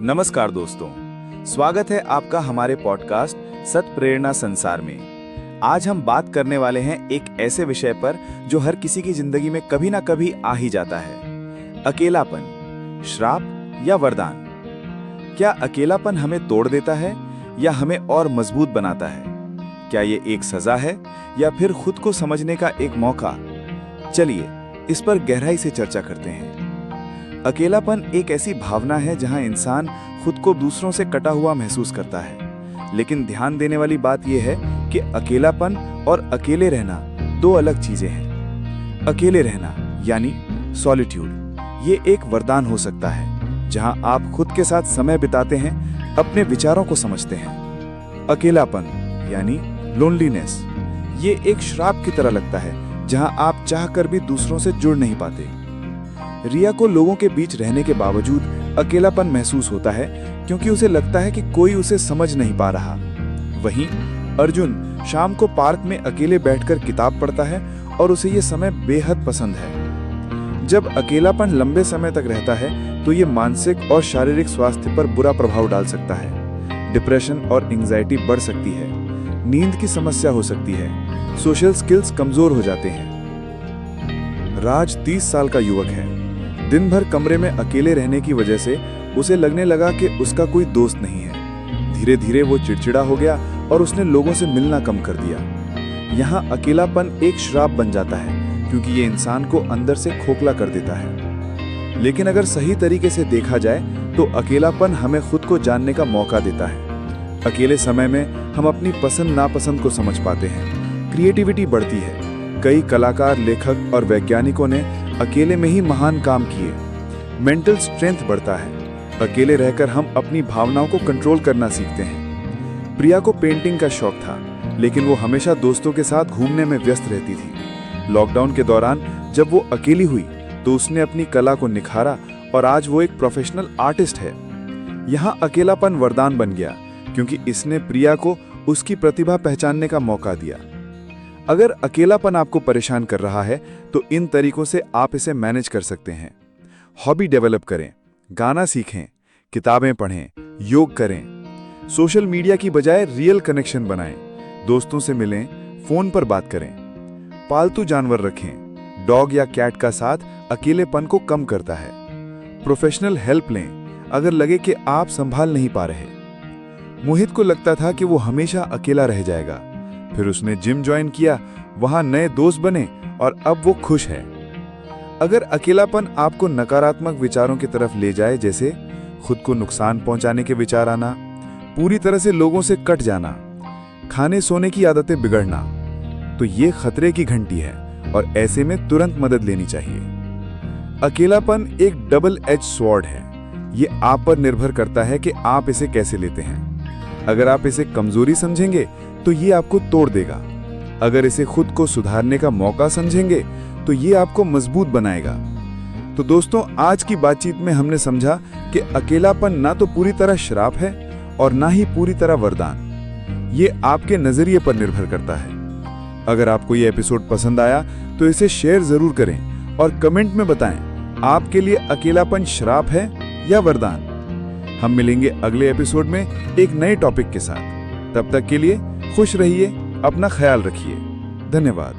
नमस्कार दोस्तों, स्वागत है आपका हमारे पॉडकास्ट सत प्रेरणा संसार में। आज हम बात करने वाले हैं एक ऐसे विषय पर जो हर किसी की जिंदगी में कभी ना कभी आ ही जाता है। अकेलापन, श्राप या वरदान। क्या अकेलापन हमें तोड़ देता है या हमें और मजबूत बनाता है? क्या ये एक सजा है या फिर खुद को समझने का एक मौका? चलिए इस पर गहराई से चर्चा करते हैं। अकेलापन एक ऐसी भावना है जहां इंसान खुद को दूसरों से कटा हुआ महसूस करता है। लेकिन ध्यान देने वाली बात यह है कि अकेलापन और अकेले रहना दो अलग चीजें हैं। अकेले रहना यानी सॉलिट्यूड, ये एक वरदान हो सकता है जहां आप खुद के साथ समय बिताते हैं, अपने विचारों को समझते हैं। अकेलापन यानी लोनलीनेस, ये एक श्राप की तरह लगता है जहां आप चाहकर भी दूसरों से जुड़ नहीं पाते। रिया को लोगों के बीच रहने के बावजूद अकेलापन महसूस होता है क्योंकि उसे लगता है कि कोई उसे समझ नहीं पा रहा। वहीं अर्जुन शाम को पार्क में अकेले बैठकर किताब पढ़ता है और उसे ये समय बेहद पसंद है। जब अकेलापन लंबे समय तक रहता है तो ये मानसिक और शारीरिक स्वास्थ्य पर बुरा प्रभाव डाल सकता है। डिप्रेशन और एंजाइटी बढ़ सकती है, नींद की समस्या हो सकती है, सोशल स्किल्स कमजोर हो जाते हैं। राज 30 साल का युवक है। दिन भर कमरे में अकेले रहने की वजह से उसे लगने लगा कि उसका कोई दोस्त नहीं है। धीरे धीरे वो चिड़चिड़ा हो गया और उसने लोगों से मिलना कम कर दिया। यहाँ अकेलापन एक श्राप बन जाता है क्योंकि ये इंसान को अंदर से खोखला कर देता है। लेकिन अगर सही तरीके से देखा जाए तो अकेलापन हमें खुद को जानने का मौका देता है। अकेले समय में हम अपनी पसंद नापसंद को समझ पाते हैं, क्रिएटिविटी बढ़ती है। कई कलाकार, लेखक और वैज्ञानिकों ने अकेले में ही महान काम किए। मेंटल स्ट्रेंथ बढ़ता है। अकेले रहकर हम अपनी भावनाओं को कंट्रोल करना सीखते हैं। प्रिया को पेंटिंग का शौक था, लेकिन वो हमेशा दोस्तों के साथ घूमने में व्यस्त रहती थी। लॉकडाउन के दौरान जब वो अकेली हुई तो उसने अपनी कला को निखारा और आज वो एक प्रोफेशनल आर्टिस्ट है। यहाँ अकेलापन वरदान बन गया क्योंकि इसने प्रिया को उसकी प्रतिभा पहचानने का मौका दिया। अगर अकेलापन आपको परेशान कर रहा है तो इन तरीकों से आप इसे मैनेज कर सकते हैं। हॉबी डेवलप करें, गाना सीखें, किताबें पढ़ें, योग करें। सोशल मीडिया की बजाय रियल कनेक्शन बनाएं, दोस्तों से मिलें, फोन पर बात करें। पालतू जानवर रखें, डॉग या कैट का साथ अकेलेपन को कम करता है। प्रोफेशनल हेल्प लें अगर लगे कि आप संभाल नहीं पा रहे। मोहित को लगता था कि वो हमेशा अकेला रह जाएगा, फिर उसने जिम ज्वाइन किया, वहां नए दोस्त बने और अब वो खुश है। अगर अकेलापन आपको नकारात्मक विचारों की तरफ ले जाए, जैसे खुद को नुकसान पहुंचाने के विचार आना, पूरी तरह से लोगों से कट जाना, खाने सोने की आदतें बिगड़ना, तो ये खतरे की घंटी है और ऐसे में तुरंत मदद लेनी चाहिए। अकेलापन एक डबल एज स्वॉर्ड है। ये आप पर निर्भर करता है कि आप इसे कैसे लेते हैं। अगर आप इसे कमजोरी समझेंगे तो ये आपको तोड़ देगा। अगर इसे खुद को सुधारने का मौका समझेंगे तो ये आपको मजबूत बनाएगा। तो दोस्तों, आज की बातचीत में हमने समझा कि अकेलापन ना तो पूरी तरह श्राप है और ना ही पूरी तरह वरदान। ये आपके नजरिए पर निर्भर करता है। अगर आपको ये एपिसोड पसंद आया तो इसे शेयर जरूर करें और कमेंट में बताएं आपके लिए अकेलापन श्राप है या वरदान। हम मिलेंगे अगले एपिसोड में एक नए टॉपिक के साथ। तब तक के लिए खुश रहिए, अपना ख्याल रखिए। धन्यवाद।